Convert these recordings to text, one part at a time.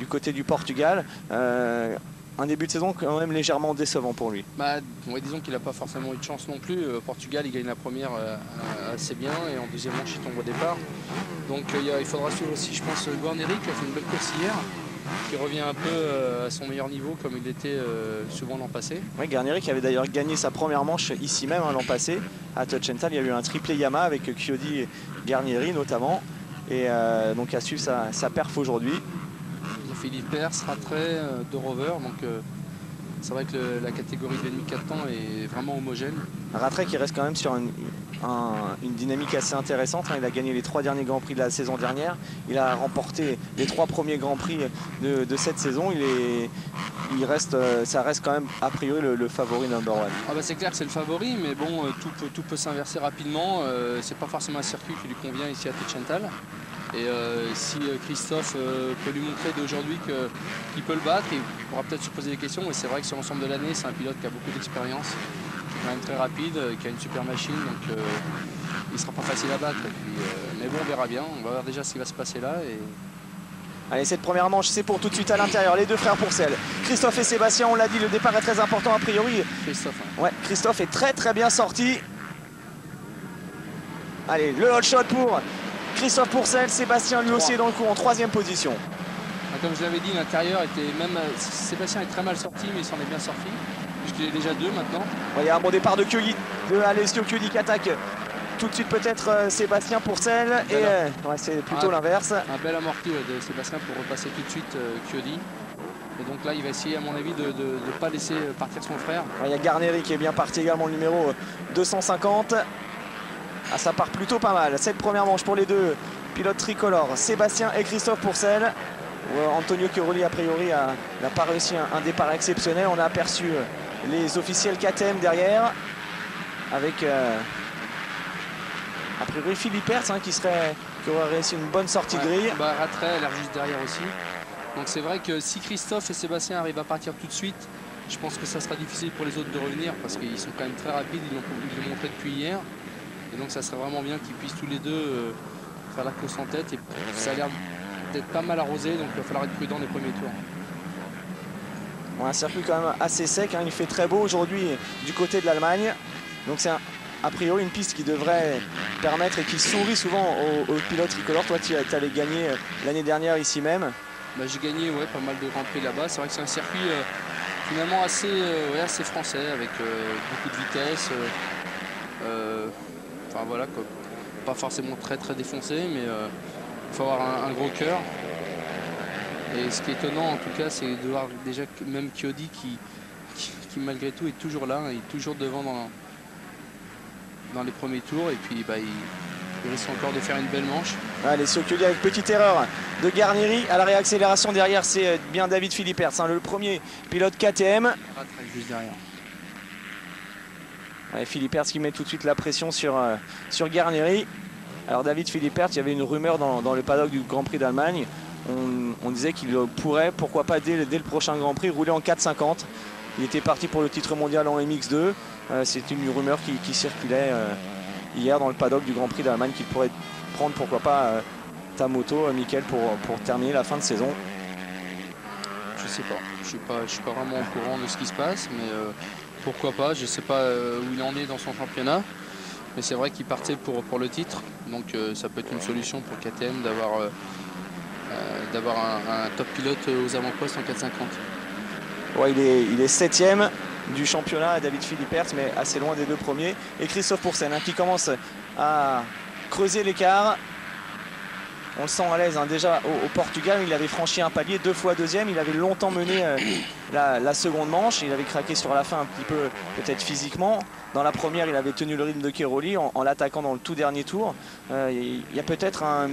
du côté du Portugal. Un début de saison quand même légèrement décevant pour lui. Bah, ouais, disons qu'il n'a pas forcément eu de chance non plus. Portugal, il gagne la première assez bien et en deuxième manche, il tombe au départ. Donc il faudra suivre aussi, je pense, Guarneri qui a fait une belle course hier, qui revient un peu à son meilleur niveau comme il était souvent l'an passé. Oui, Guarneri qui avait d'ailleurs gagné sa première manche ici même l'an passé à Touch&Tal. Il y a eu un triplé Yamaha avec Chiodi et Guarneri notamment. Et donc à suivre sa perf aujourd'hui. Philippe Pers, Rattray, De Rover, donc c'est vrai que la catégorie de l'ennemi 4 temps est vraiment homogène. Rattray qui reste quand même sur une dynamique assez intéressante. Il a gagné les 3 derniers Grands Prix de la saison dernière. Il a remporté les 3 premiers Grands Prix de cette saison. Ça reste quand même a priori le favori number one. Ah bah c'est clair que c'est le favori, mais bon, tout peut s'inverser rapidement. C'est pas forcément un circuit qui lui convient ici à Touch&Tal. Et si Christophe peut lui montrer d'aujourd'hui qu'il peut le battre, il pourra peut-être se poser des questions. Mais c'est vrai que sur l'ensemble de l'année, c'est un pilote qui a beaucoup d'expérience, qui est quand même très rapide, qui a une super machine. Donc il ne sera pas facile à battre. Mais bon, on verra bien. On va voir déjà ce qui va se passer là. Allez, cette première manche, c'est pour tout de suite à l'intérieur. Les deux frères Pourcel. Christophe et Sébastien, on l'a dit, le départ est très important a priori. Christophe. Hein. Ouais, Christophe est très bien sorti. Allez, le hot shot pour Christophe Pourcel. Sébastien lui aussi est dans le coup en 3e position. Comme je l'avais dit, l'intérieur était même... Sébastien est très mal sorti, mais il s'en est bien sorti. Puisqu'il est déjà 2 maintenant. Il y a un bon départ de Chiodi, de Alessio Chiodi qui attaque tout de suite peut-être Sébastien Pourcel. Et ouais, c'est plutôt l'inverse. Un bel amorti de Sébastien pour repasser tout de suite Chiodi. Et donc là, il va essayer, à mon avis, de ne pas laisser partir son frère. Il y a Guarneri qui est bien parti également, le numéro 250. Ah, ça part plutôt pas mal. Cette première manche pour les deux pilotes tricolores, Sébastien et Christophe Pourcel. Antonio Chiaroli, a priori, n'a pas réussi un départ exceptionnel. On a aperçu les officiels KTM derrière, avec a priori Philippe Pers qui aurait réussi une bonne sortie de grille. Bah, Rattray a l'air juste derrière aussi. Donc c'est vrai que si Christophe et Sébastien arrivent à partir tout de suite, je pense que ça sera difficile pour les autres de revenir parce qu'ils sont quand même très rapides, ils l'ont montré depuis hier. Et donc ça serait vraiment bien qu'ils puissent tous les deux faire la course en tête. Et ça a l'air d'être pas mal arrosé, donc il va falloir être prudent les premiers tours. Bon, un circuit quand même assez sec, hein. Il fait très beau aujourd'hui du côté de l'Allemagne. Donc c'est a priori une piste qui devrait permettre et qui sourit souvent aux pilotes tricolores. Toi tu avais gagné l'année dernière ici même. Bah, j'ai gagné pas mal de Grands Prix là-bas. C'est vrai que c'est un circuit finalement assez français avec beaucoup de vitesse. Enfin voilà quoi. Pas forcément très défoncé, mais il faut avoir un gros cœur. Et ce qui est étonnant en tout cas, c'est de voir déjà même Chiodi qui malgré tout est toujours là, il est toujours devant dans les premiers tours et puis bah, il risque encore de faire une belle manche. Allez, sur Chiodi avec petite erreur de Guarneri. À la réaccélération derrière, c'est bien David Philippe Pers, hein, le premier pilote KTM. Rattray juste derrière. Ouais, Philippe Pers qui met tout de suite la pression sur Guarneri. Alors David Philippe Pers, il y avait une rumeur dans le paddock du Grand Prix d'Allemagne. On disait qu'il pourrait, pourquoi pas dès le prochain Grand Prix, rouler en 450. Il était parti pour le titre mondial en MX2. C'est une rumeur qui circulait hier dans le paddock du Grand Prix d'Allemagne qu'il pourrait prendre, pourquoi pas, ta moto, Mickaël, pour terminer la fin de saison. Je sais pas. Je suis pas vraiment au courant de ce qui se passe, mais pourquoi pas. Je sais pas où il en est dans son championnat. Mais c'est vrai qu'il partait pour le titre. Donc ça peut être une solution pour KTM d'avoir un top pilote aux avant-postes en 450. Ouais, il est 7e du championnat, David Philippe Pers, mais assez loin des 2 premiers. Et Christophe Pourcel, hein, qui commence à creuser l'écart. On le sent à l'aise, hein. Déjà au Portugal, il avait franchi un palier 2 fois 2e. Il avait longtemps mené la seconde manche. Il avait craqué sur la fin un petit peu, peut-être physiquement. Dans la première, il avait tenu le rythme de Chiaroli en l'attaquant dans le tout dernier tour. Il y a peut-être un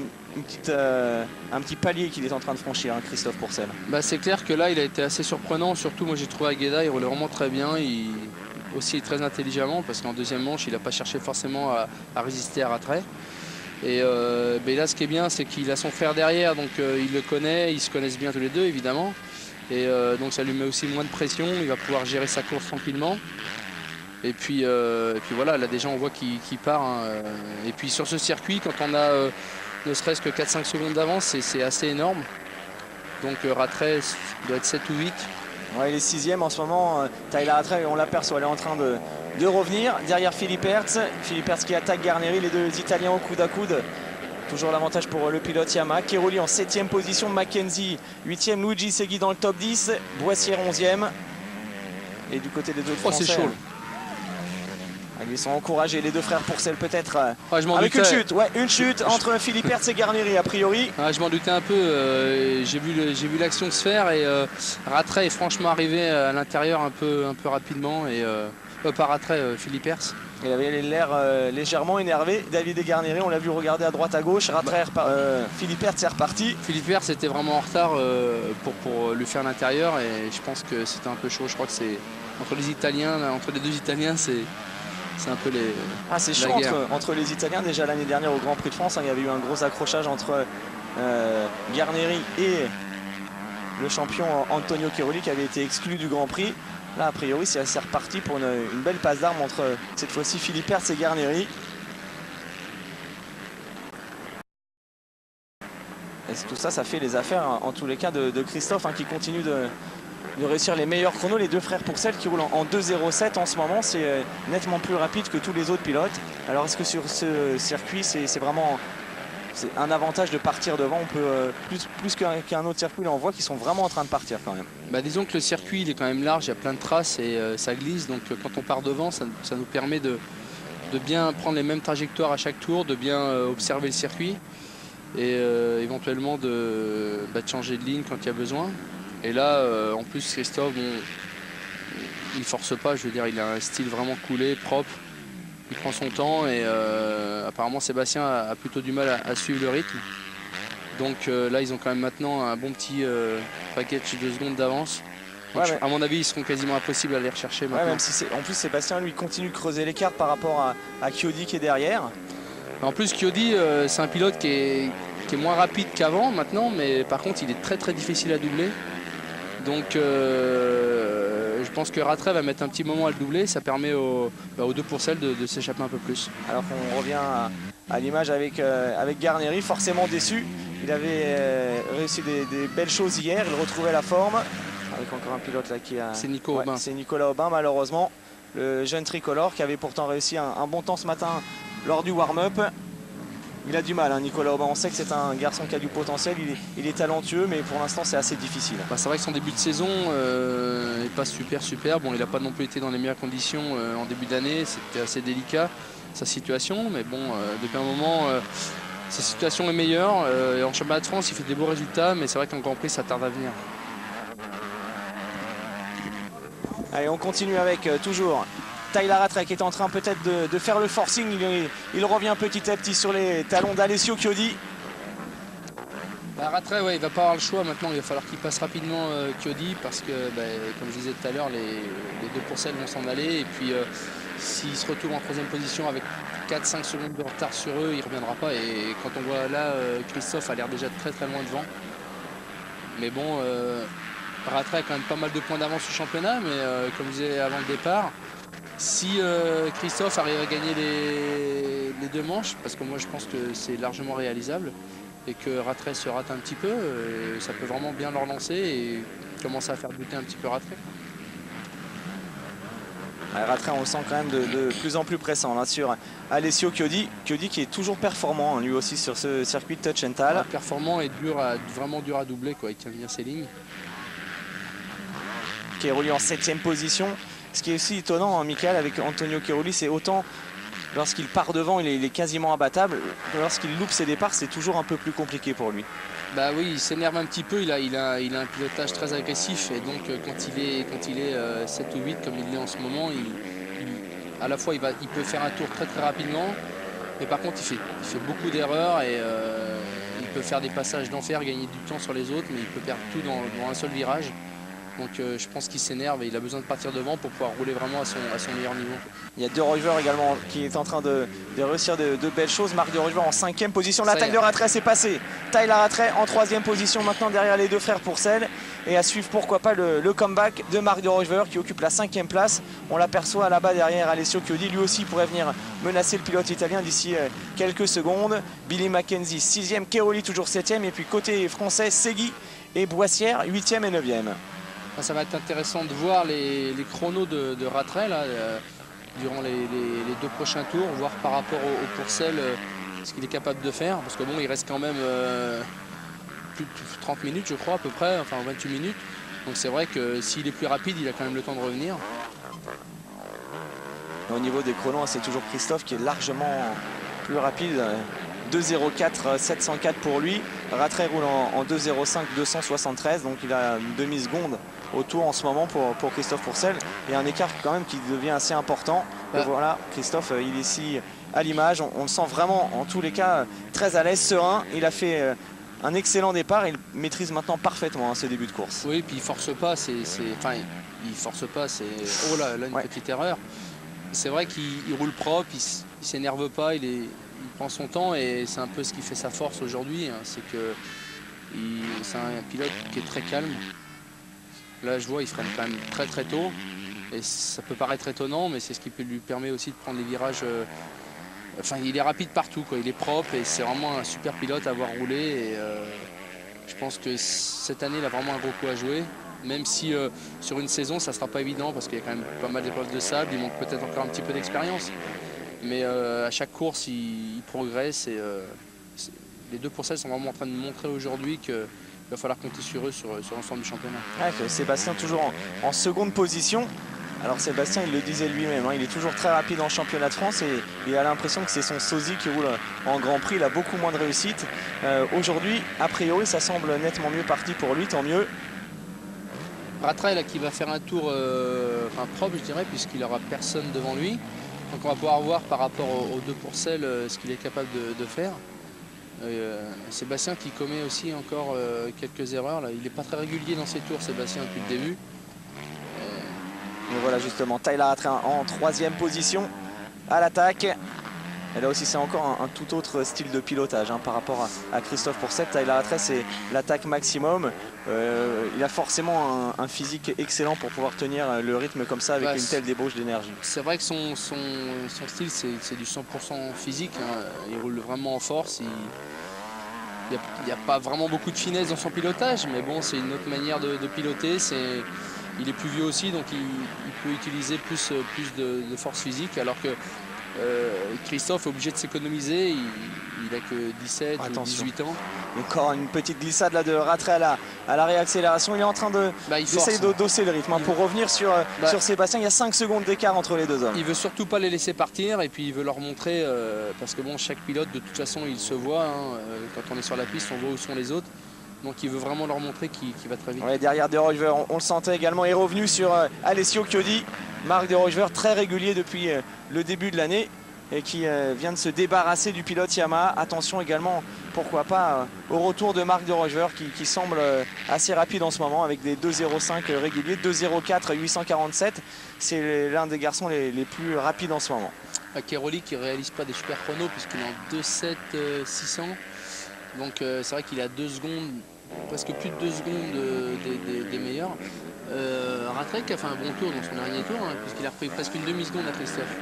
petit palier qu'il est en train de franchir, hein, Christophe Pourcel. Bah, c'est clair que là, il a été assez surprenant. Surtout, moi, j'ai trouvé Agueda, il roulait vraiment très bien. Il aussi très intelligemment, parce qu'en deuxième manche, il n'a pas cherché forcément à résister à Rattray. Et là, ce qui est bien, c'est qu'il a son frère derrière, donc il le connaît, ils se connaissent bien tous les deux, évidemment. Et donc ça lui met aussi moins de pression, il va pouvoir gérer sa course tranquillement. Et puis voilà, là déjà on voit qu'il part. Hein. Et puis sur ce circuit, quand on a ne serait-ce que 4-5 secondes d'avance, c'est assez énorme. Donc Rattray doit être 7 ou 8. Ouais, il est 6e en ce moment. Tyler Rattray, on l'aperçoit, elle est en train de revenir. Derrière Philippe Hertz. Philippe Hertz qui attaque Garneri, les deux Italiens au coude à coude. Toujours l'avantage pour le pilote Yamaha. Cairoli en 7e position, Mackenzie 8e, Luigi Segui dans le top 10, Boissière 11e. Et du côté des deux Français, c'est chaud. Ils sont encouragés, les deux frères Pourcel peut-être. Avec une chute, une chute entre Philippe Hertz et Garneri a priori. Je m'en doutais un peu, j'ai vu l'action se faire et Rattray est franchement arrivé à l'intérieur un peu rapidement. Et pas Rattray, Philippe Hertz. Il avait l'air légèrement énervé. David et Garneri, on l'a vu regarder à droite à gauche. Rattray, Philippe Hertz est reparti. Philippe Hertz était vraiment en retard pour lui faire l'intérieur et je pense que c'était un peu chaud. Je crois que c'est entre les deux Italiens, c'est un peu les. Ah, c'est chaud entre les Italiens. Déjà l'année dernière au Grand Prix de France, il y avait eu un gros accrochage entre Garneri et le champion Antonio Cairoli qui avait été exclu du Grand Prix. Là, a priori, c'est reparti pour une belle passe d'armes entre cette fois-ci Philippe Hertz et Garneri. Et tout ça, ça fait les affaires en tous les cas de Christophe qui continue de réussir les meilleurs chronos. Les deux frères Pourcel qui roulent en 2,07 en ce moment, c'est nettement plus rapide que tous les autres pilotes. Alors est-ce que sur ce circuit c'est vraiment un avantage de partir devant? On peut plus qu'un autre circuit, là on voit qu'ils sont vraiment en train de partir quand même. Disons que le circuit il est quand même large, il y a plein de traces et ça glisse, donc quand on part devant ça nous permet de bien prendre les mêmes trajectoires à chaque tour, de bien observer le circuit et éventuellement de changer de ligne quand il y a besoin. Et là, en plus, Christophe, il force pas, je veux dire, il a un style vraiment coulé, propre. Il prend son temps et apparemment Sébastien a plutôt du mal à suivre le rythme. Donc là, ils ont quand même maintenant un bon petit package de secondes d'avance. À mon avis, ils seront quasiment impossibles à les rechercher maintenant. Même si en plus, Sébastien, lui, continue de creuser l'écart par rapport à Chiodi qui est derrière. En plus, Chiodi, c'est un pilote qui est moins rapide qu'avant maintenant, mais par contre, il est très très difficile à doubler. Donc je pense que Rattray va mettre un petit moment à le doubler, ça permet aux deux Pourcel de s'échapper un peu plus. Alors qu'on revient à l'image avec Garneri, forcément déçu. Il avait réussi des belles choses hier, il retrouvait la forme. Avec encore un pilote là qui a... C'est Nico Aubin. C'est Nicolas Aubin malheureusement. Le jeune tricolore qui avait pourtant réussi un bon temps ce matin lors du warm-up. Il a du mal, Nicolas Aubin. On sait que c'est un garçon qui a du potentiel, il est talentueux, mais pour l'instant c'est assez difficile. C'est vrai que son début de saison n'est pas super. Bon, il n'a pas non plus été dans les meilleures conditions en début d'année, c'était assez délicat sa situation, mais bon, depuis un moment, sa situation est meilleure. En championnat de France, il fait des beaux résultats, mais c'est vrai qu'en Grand Prix, ça tarde à venir. Allez, on continue avec toujours Tyler Rattray qui est en train peut-être de faire le forcing. Il revient petit à petit sur les talons d'Alessio Chiodi. Rattray, il va pas avoir le choix maintenant. Il va falloir qu'il passe rapidement Chiodi parce que, comme je disais tout à l'heure, les deux Pourcel vont s'en aller. Et puis, s'il se retrouve en 3e position avec 4-5 secondes de retard sur eux, il ne reviendra pas. Et quand on voit là, Christophe a l'air déjà très très loin devant. Mais bon, Rattray a quand même pas mal de points d'avance au championnat. Mais comme je disais avant le départ, si Christophe arrive à gagner les deux manches, parce que moi je pense que c'est largement réalisable, et que Rattray se rate un petit peu, ça peut vraiment bien le relancer et commencer à faire douter un petit peu Rattray. Rattray, on le sent quand même de plus en plus pressant là, sur Alessio Chiodi. Chiodi qui est toujours performant lui aussi sur ce circuit de touch and tall. Performant et vraiment dur à doubler, il tient bien ses lignes. Cairoli en 7e position. Ce qui est aussi étonnant, Michael, avec Antonio Cairoli, c'est autant lorsqu'il part devant, il est quasiment imbattable. Lorsqu'il loupe ses départs, c'est toujours un peu plus compliqué pour lui. Oui, il s'énerve un petit peu, il a un pilotage très agressif et donc quand il est 7 ou 8 comme il l'est en ce moment, à la fois il peut faire un tour très très rapidement, mais par contre il fait beaucoup d'erreurs et il peut faire des passages d'enfer, gagner du temps sur les autres, mais il peut perdre tout dans un seul virage. Donc je pense qu'il s'énerve et il a besoin de partir devant pour pouvoir rouler vraiment à son meilleur niveau. Il y a De Ruyver également qui est en train de réussir de belles choses. Marc De Ruyver en 5e position. La Tyler Rattray s'est passée. Tyler Rattray en 3e position maintenant derrière les deux frères Pourcel. Et à suivre pourquoi pas le comeback de Marc De Ruyver qui occupe la 5e place. On l'aperçoit là-bas derrière Alessio Chiodi. Lui aussi pourrait venir menacer le pilote italien d'ici quelques secondes. Billy Mackenzie 6e, Cairoli toujours 7e. Et puis côté français, Segui et Boissière 8e et 9e. Ça va être intéressant de voir les chronos de Rattray là, durant les 2 prochains tours, voir par rapport au Pourcel ce qu'il est capable de faire. Parce que bon, il reste quand même plus de 30 minutes je crois à peu près, enfin 28 minutes. Donc c'est vrai que s'il est plus rapide, il a quand même le temps de revenir. Au niveau des chronos, c'est toujours Christophe qui est largement plus rapide. 2,04 704 pour lui. Rattray roule en 2,05 273, donc il a une demi-seconde au tour en ce moment pour Christophe Pourcel. Et un écart quand même qui devient assez important. Et voilà, Christophe, il est ici à l'image. On le sent vraiment, en tous les cas, très à l'aise, serein. Il a fait un excellent départ. Il maîtrise maintenant parfaitement ce début de course. Oui, puis il force pas. Enfin, il force pas. C'est oh là, une petite erreur. C'est vrai qu'il roule propre, il s'énerve pas, il prend son temps et c'est un peu ce qui fait sa force aujourd'hui. Hein, c'est que c'est un pilote qui est très calme. Là, je vois, il freine quand même très très tôt. Et ça peut paraître étonnant, mais c'est ce qui lui permet aussi de prendre les virages. Enfin, il est rapide partout, quoi. Il est propre et c'est vraiment un super pilote à voir rouler. Et, je pense que cette année, il a vraiment un gros coup à jouer. Même si sur une saison, ça ne sera pas évident parce qu'il y a quand même pas mal d'épreuves de sable. Il manque peut-être encore un petit peu d'expérience. Mais à chaque course, il progresse. Et les 2 Pourcel sont vraiment en train de montrer aujourd'hui qu'il va falloir compter sur eux sur l'ensemble du championnat. Ouais, Sébastien toujours en seconde position. Alors Sébastien, il le disait lui-même, hein, il est toujours très rapide en championnat de France et il a l'impression que c'est son sosie qui roule en Grand Prix. Il a beaucoup moins de réussite. Aujourd'hui, a priori, ça semble nettement mieux parti pour lui, tant mieux. Rattray là, qui va faire un tour propre, je dirais, puisqu'il n'aura personne devant lui. Donc on va pouvoir voir par rapport aux 2 Pourcel ce qu'il est capable de faire. Sébastien qui commet aussi encore quelques erreurs. Là. Il n'est pas très régulier dans ses tours, Sébastien, depuis le début. Et voilà justement, Tyler Rattray en 3e position à l'attaque. Et là aussi, c'est encore un tout autre style de pilotage hein, par rapport à Christophe Pourcel. Tyler Rattray, c'est l'attaque maximum. Il a forcément un physique excellent pour pouvoir tenir le rythme comme ça avec une telle débauche d'énergie. C'est vrai que son style, c'est du 100% physique. Hein. Il roule vraiment en force. Il n'y a pas vraiment beaucoup de finesse dans son pilotage, mais bon, c'est une autre manière de piloter. Il est plus vieux aussi, donc il peut utiliser plus de force physique, alors que Christophe est obligé de s'économiser, il n'a que 17 ou 18 ans. Encore une petite glissade là de Rattray à la réaccélération. Il est en train d'essayer de dosser le rythme. Pour revenir sur Sébastien, il y a 5 secondes d'écart entre les 2 hommes. Il veut surtout pas les laisser partir et puis il veut leur montrer, parce que bon, chaque pilote de toute façon il se voit, hein, quand on est sur la piste on voit où sont les autres. Donc il veut vraiment leur montrer qu'il va très vite. Ouais, derrière De Ruyver, on le sentait également, est revenu sur Alessio Chiodi. Marc De Ruyver très régulier depuis le début de l'année et qui vient de se débarrasser du pilote Yamaha. Attention également, pourquoi pas, au retour de Marc De Ruyver qui semble assez rapide en ce moment avec des 2,05 réguliers, 2,04 847. C'est l'un des garçons les plus rapides en ce moment. Keroli qui ne réalise pas des super chronos puisqu'il est en 2,7 600. Donc c'est vrai qu'il a 2 secondes, presque plus de 2 secondes des meilleurs. Rattray qui a fait un bon tour dans son dernier tour, hein, puisqu'il a repris presque une demi-seconde à Christophe.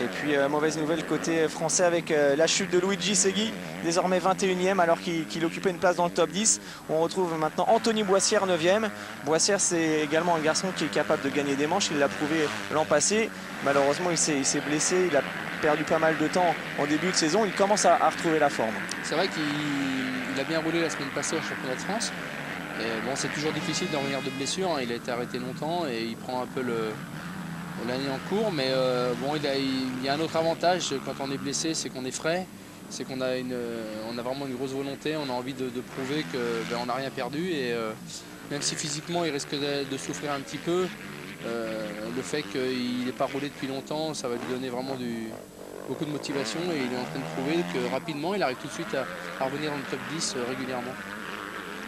Et puis mauvaise nouvelle côté français avec la chute de Luigi Segui, désormais 21e alors qu'il occupait une place dans le top 10. On retrouve maintenant Anthony Boissière 9e. Boissière, c'est également un garçon qui est capable de gagner des manches, il l'a prouvé l'an passé. Malheureusement il s'est blessé, il a perdu pas mal de temps en début de saison, il commence à retrouver la forme. C'est vrai qu'il a bien roulé la semaine passée au championnat de France. Et bon, c'est toujours difficile de revenir de blessure, hein. Il a été arrêté longtemps et il prend un peu l'année en cours, mais bon, il y a un autre avantage quand on est blessé, c'est qu'on est frais, c'est qu'on a, on a vraiment une grosse volonté, on a envie de prouver qu'on n'a rien perdu et même si physiquement il risque de souffrir un petit peu, le fait qu'il n'ait pas roulé depuis longtemps, ça va lui donner vraiment beaucoup de motivation et il est en train de prouver que rapidement il arrive tout de suite à revenir dans le top 10 régulièrement.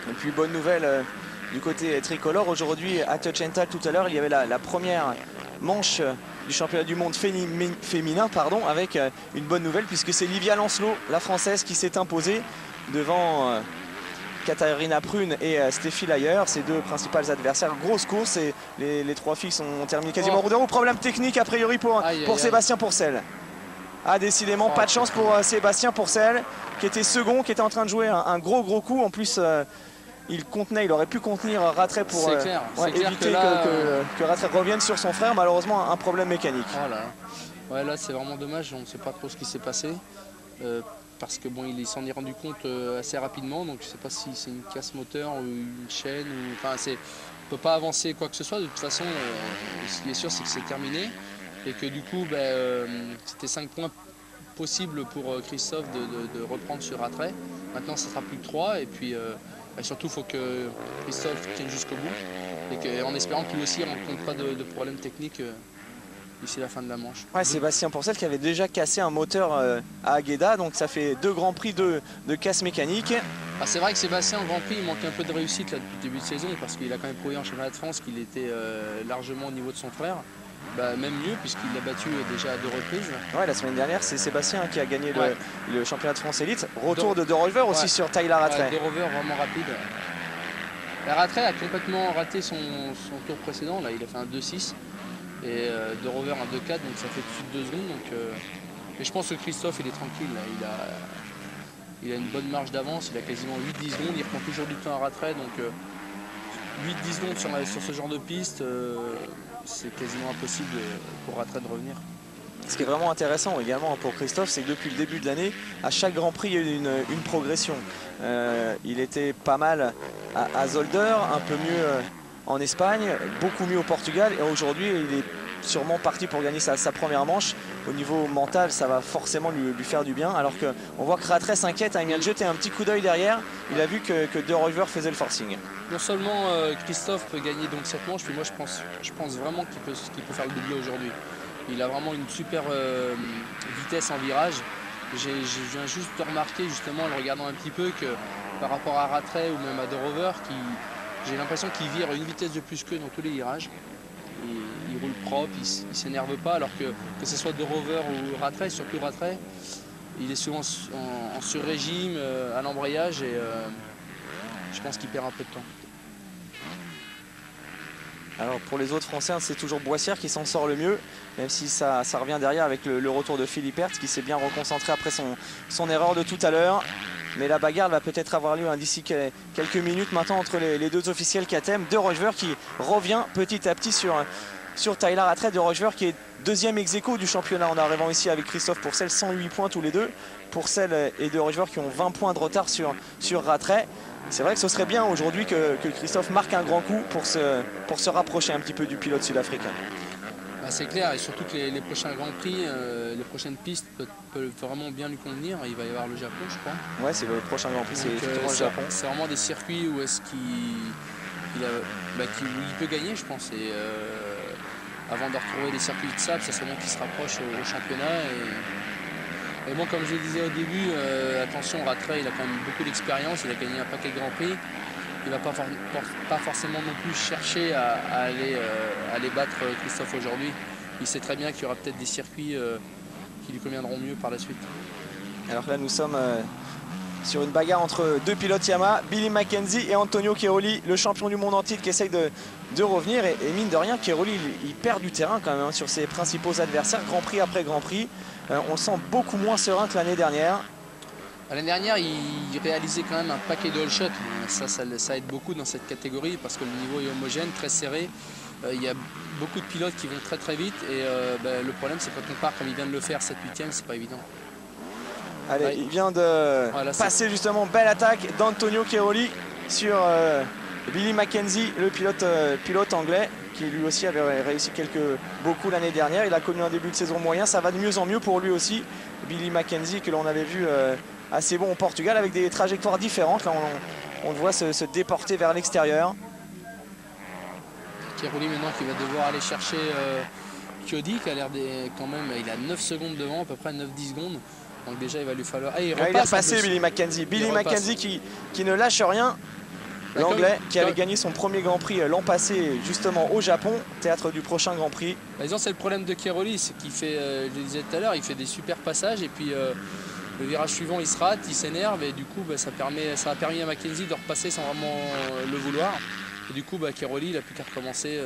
Et puis bonne nouvelle du côté tricolore, aujourd'hui à Tocenta tout à l'heure il y avait la première manche du championnat du monde féminin avec une bonne nouvelle puisque c'est Livia Lancelot, la française, qui s'est imposée devant Katharina Prune et Steffi Layer, ses 2 principales adversaires. Grosse course et les 3 filles sont terminées quasiment au roue de roue. Problème technique a priori pour Sébastien Pourcel. Ah, décidément pas de chance pour Sébastien Pourcel qui était second, qui était en train de jouer un gros coup. En plus il contenait, il aurait pu contenir Rattray pour clair éviter que, là, que Rattray revienne sur son frère. Malheureusement, un problème mécanique. Voilà. Ouais, là c'est vraiment dommage, on ne sait pas trop ce qui s'est passé. Parce que bon, il s'en est rendu compte assez rapidement, donc je ne sais pas si c'est une casse moteur ou une chaîne. Enfin, on ne peut pas avancer quoi que ce soit. De toute façon, ce qui est sûr, c'est que c'est terminé. Et que du coup, c'était 5 points possibles pour Christophe de reprendre sur Rattray. Maintenant, ça sera plus que 3. Et puis surtout, il faut que Christophe tienne jusqu'au bout. Et en espérant qu'il aussi ne rencontre pas de problèmes techniques d'ici la fin de la manche. Ouais, Sébastien Pourcel qui avait déjà cassé un moteur à Agueda, donc ça fait 2 grands prix de casse mécanique. Ah, c'est vrai que Sébastien en Grand Prix il manque un peu de réussite là, depuis le début de saison parce qu'il a quand même prouvé en championnat de France qu'il était largement au niveau de son frère. Même mieux puisqu'il l'a battu déjà à 2 reprises. Ouais, la semaine dernière c'est Sébastien qui a gagné le championnat de France Élite. Retour de Rover aussi sur Tyler Rattray. De Rover vraiment rapide. Rattray a complètement raté son tour précédent, là il a fait un 2-6 et De Rover un 2-4, donc ça fait plus de 2 secondes. Donc, mais je pense que Christophe il est tranquille, là. Il a une bonne marge d'avance, il a quasiment 8-10 secondes, il reprend toujours du temps à Rattray, donc 8-10 secondes sur ce genre de piste, c'est quasiment impossible pour Rattray de revenir. Ce qui est vraiment intéressant également pour Christophe, c'est que depuis le début de l'année, à chaque Grand Prix, il y a eu une progression. Il était pas mal à Zolder, un peu mieux en Espagne, beaucoup mieux au Portugal, et aujourd'hui, il est sûrement parti pour gagner sa première manche. Au niveau mental, ça va forcément lui faire du bien, alors qu'on voit que Rattray s'inquiète, il vient de jeter un petit coup d'œil derrière, il a vu que De Rover faisait le forcing. Non seulement Christophe peut gagner donc cette manche, mais moi je pense vraiment qu'il peut faire le doublé aujourd'hui. Il a vraiment une super vitesse en virage. Je viens juste de remarquer justement en le regardant un petit peu que par rapport à Rattray ou même à De Rover, j'ai l'impression qu'il vire à une vitesse de plus qu'eux dans tous les virages. Il roule propre, il ne s'énerve pas, alors que ce soit De Rover ou Rattray, surtout Rattray, il est souvent en sur-régime à l'embrayage et je pense qu'il perd un peu de temps. Alors pour les autres Français, c'est toujours Boissière qui s'en sort le mieux, même si ça revient derrière avec le retour de Philippe Hertz qui s'est bien reconcentré après son erreur de tout à l'heure. Mais la bagarre va peut-être avoir lieu d'ici quelques minutes maintenant entre les deux officiels KTM. De Rover qui revient petit à petit sur Tyler Rattray. De Rover qui est deuxième ex-aequo du championnat en arrivant ici avec Christophe Pourcel, 108 points tous les deux. Pourcel et De Rover qui ont 20 points de retard sur Rattray. C'est vrai que ce serait bien aujourd'hui que Christophe marque un grand coup pour se rapprocher un petit peu du pilote sud-africain. C'est clair, et surtout que les prochains Grands Prix, les prochaines pistes peuvent vraiment bien lui convenir. Il va y avoir le Japon, je crois. Ouais, c'est le prochain Grand Prix, c'est le Japon. C'est vraiment des circuits où est-ce qu'il peut gagner, je pense. Et avant de retrouver les circuits de sable, ça serait bien qu'il se rapproche au championnat. Et bon, comme je le disais au début, attention, Rattray, il a quand même beaucoup d'expérience, il a gagné un paquet de Grands Prix. Il ne va pas forcément non plus chercher à aller battre Christophe aujourd'hui. Il sait très bien qu'il y aura peut-être des circuits qui lui conviendront mieux par la suite. Alors là, nous sommes sur une bagarre entre deux pilotes Yamaha, Billy Mackenzie et Antonio Chiaroli, le champion du monde en titre qui essaye de revenir. Et mine de rien, Chiaroli, il perd du terrain quand même sur ses principaux adversaires, Grand Prix après Grand Prix. On le sent beaucoup moins serein que l'année dernière. L'année dernière, il réalisait quand même un paquet de all shots. Ça aide beaucoup dans cette catégorie parce que le niveau est homogène, très serré. Il y a beaucoup de pilotes qui vont très très vite et le problème c'est quand on part comme il vient de le faire 7-8e, c'est pas évident. Allez, ouais. Il vient de passer justement, belle attaque d'Antonio Chiaroli sur Billy Mackenzie, le pilote anglais qui lui aussi avait réussi beaucoup l'année dernière. Il a connu un début de saison moyen, ça va de mieux en mieux pour lui aussi. Billy Mackenzie que l'on avait vu assez bon au Portugal avec des trajectoires différentes. Là, on le voit se déporter vers l'extérieur. Chiaroli maintenant qui va devoir aller chercher Chiodi qui a l'air quand même, il a 9 secondes devant, à peu près 9-10 secondes. Donc déjà il va lui falloir... Ah, il est repassé Billy Mackenzie. Billy Mackenzie qui ne lâche rien. L'anglais qui avait gagné son premier Grand Prix l'an passé justement au Japon, théâtre du prochain Grand Prix. Disons c'est le problème de Chiaroli, c'est qu'il fait, je le disais tout à l'heure, il fait des super passages et puis le virage suivant il se rate, il s'énerve et du coup ça a permis à Mackenzie de repasser sans vraiment le vouloir. Et du coup Chiaroli il n'a plus qu'à recommencer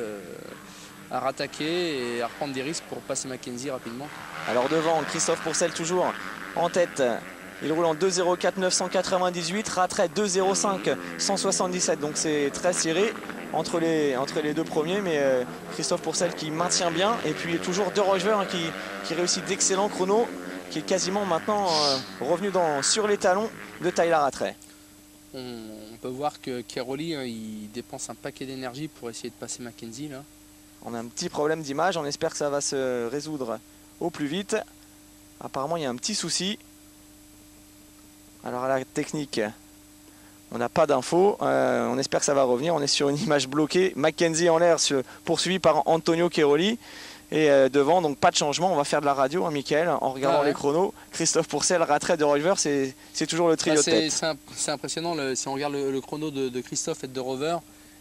à rattaquer et à reprendre des risques pour passer Mackenzie rapidement. Alors devant, Christophe Pourcel toujours en tête Il roule en 2,04 998, Rattray 2,05 177. Donc c'est très serré entre les deux premiers, mais Christophe Pourcel qui maintient bien. Et puis toujours De Roever hein, qui réussit d'excellents chronos, qui est quasiment maintenant revenu sur les talons de Tyler Rattray. On peut voir que Cairoli, hein, il dépense un paquet d'énergie pour essayer de passer Mackenzie là. On a un petit problème d'image, on espère que ça va se résoudre au plus vite. Apparemment il y a un petit souci. Alors à la technique, on n'a pas d'infos, on espère que ça va revenir. On est sur une image bloquée, Mackenzie en l'air poursuivi par Antonio Cairoli. Et devant, donc pas de changement, on va faire de la radio, hein, Mickaël, en regardant les chronos. Christophe Pourcel, Rattray, De Roever, c'est toujours le trio de tête. C'est impressionnant, si on regarde le chrono de Christophe et de Roever,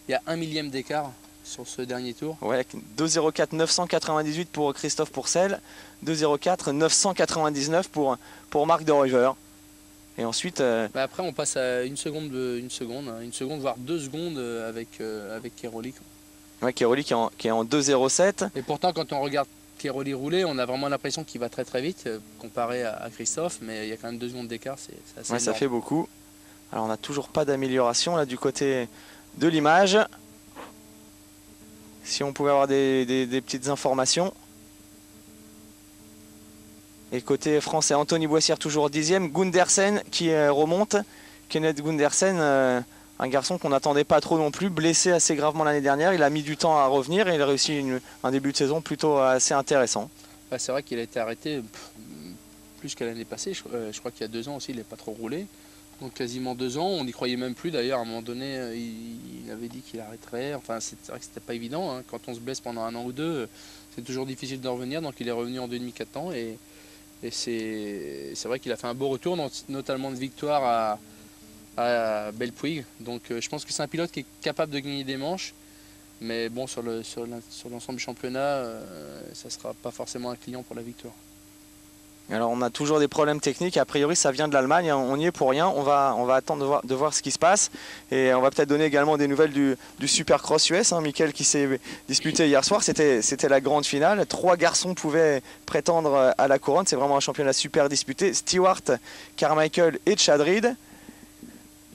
il y a 1 millième d'écart sur ce dernier tour. Ouais, 2,04 998 pour Christophe Pourcel, 2,04 999 pour Marc De Roever. Et ensuite... après on passe à une seconde voire 2 secondes avec Cairoli. Ouais, Cairoli qui est en 2,07. Et pourtant, quand on regarde Cairoli rouler, on a vraiment l'impression qu'il va très très vite comparé à Christophe, mais il y a quand même 2 secondes d'écart, c'est assez énorme. Ça fait beaucoup. Alors on n'a toujours pas d'amélioration là du côté de l'image. Si on pouvait avoir des petites informations. Et côté français, Anthony Boissière toujours 10e, Gundersen qui remonte. Kenneth Gundersen... un garçon qu'on n'attendait pas trop non plus, blessé assez gravement l'année dernière. Il a mis du temps à revenir et il a réussi un début de saison plutôt assez intéressant. C'est vrai qu'il a été arrêté plus qu'à l'année passée. Je crois qu'il y a 2 ans aussi, il n'a pas trop roulé. Donc quasiment 2 ans. On n'y croyait même plus d'ailleurs. À un moment donné, il avait dit qu'il arrêterait. Enfin, c'est vrai que c'était pas évident. Hein. Quand on se blesse pendant 1 an ou 2, c'est toujours difficile de revenir. Donc il est revenu en 2,5-4 ans. Et c'est vrai qu'il a fait un beau retour, notamment de victoire à Belpuig, donc je pense que c'est un pilote qui est capable de gagner des manches, mais bon sur l'ensemble du championnat, ça ne sera pas forcément un client pour la victoire. Alors on a toujours des problèmes techniques, a priori ça vient de l'Allemagne, hein. On n'y est pour rien, on va attendre de voir ce qui se passe et on va peut-être donner également des nouvelles du Supercross US, hein, Mickaël, qui s'est disputé hier soir. C'était la grande finale, 3 garçons pouvaient prétendre à la couronne, c'est vraiment un championnat super disputé, Stewart, Carmichael et Chad Reed.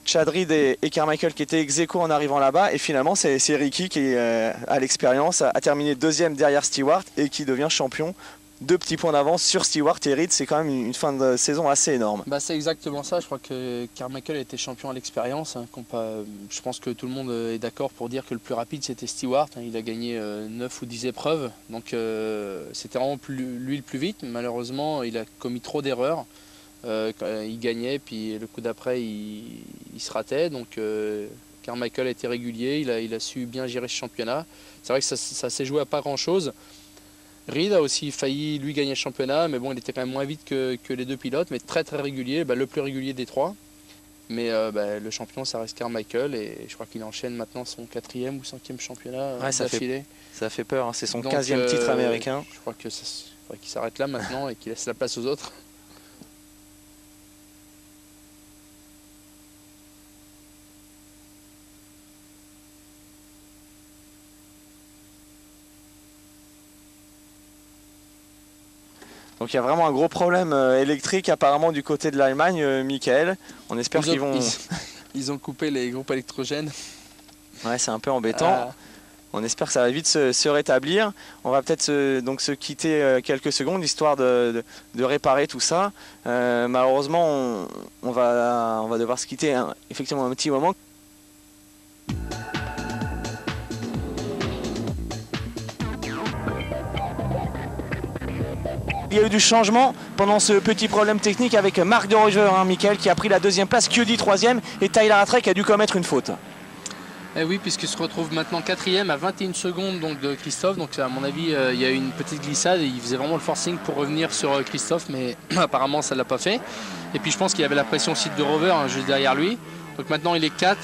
Chad Reed et Carmichael qui étaient ex-aequo en arrivant là-bas, et finalement c'est Ricky qui a l'expérience, a terminé 2e derrière Stewart et qui devient champion. 2 petits points d'avance sur Stewart et Reed, c'est quand même une fin de saison assez énorme. C'est exactement ça, je crois que Carmichael a été champion à l'expérience. Hein, je pense que tout le monde est d'accord pour dire que le plus rapide c'était Stewart, hein, il a gagné 9 ou 10 épreuves, donc c'était vraiment lui le plus vite. Malheureusement il a commis trop d'erreurs. Il gagnait, puis le coup d'après il se ratait, donc Carmichael a été régulier, il a su bien gérer ce championnat. C'est vrai que ça s'est joué à pas grand chose. Reed a aussi failli lui gagner le championnat, mais bon il était quand même moins vite que les 2 pilotes, mais très très régulier, le plus régulier des 3. Mais le champion ça reste Carmichael, et je crois qu'il enchaîne maintenant son 4e ou 5e championnat d'affilée. Ça fait peur, hein. C'est son 15e titre américain. Je crois qu'il s'arrête là maintenant et qu'il laisse la place aux autres. Donc il y a vraiment un gros problème électrique apparemment du côté de l'Allemagne, Mickaël. On espère qu'ils vont... Ils ont coupé les groupes électrogènes. Ouais, c'est un peu embêtant. On espère que ça va vite se rétablir. On va peut-être se quitter quelques secondes, histoire de réparer tout ça. Malheureusement, on va devoir se quitter effectivement un petit moment. Il y a eu du changement pendant ce petit problème technique avec Marc De Roever, hein, Mickaël, qui a pris la 2e place, Chiodi 3e et Tyler Rattray qui a dû commettre une faute. Eh oui, puisqu'il se retrouve maintenant 4e à 21 secondes donc, de Christophe. Donc à mon avis, il y a eu une petite glissade et il faisait vraiment le forcing pour revenir sur Christophe, mais apparemment ça ne l'a pas fait. Et puis je pense qu'il avait la pression aussi de De Roever, hein, juste derrière lui. Donc maintenant il est 4.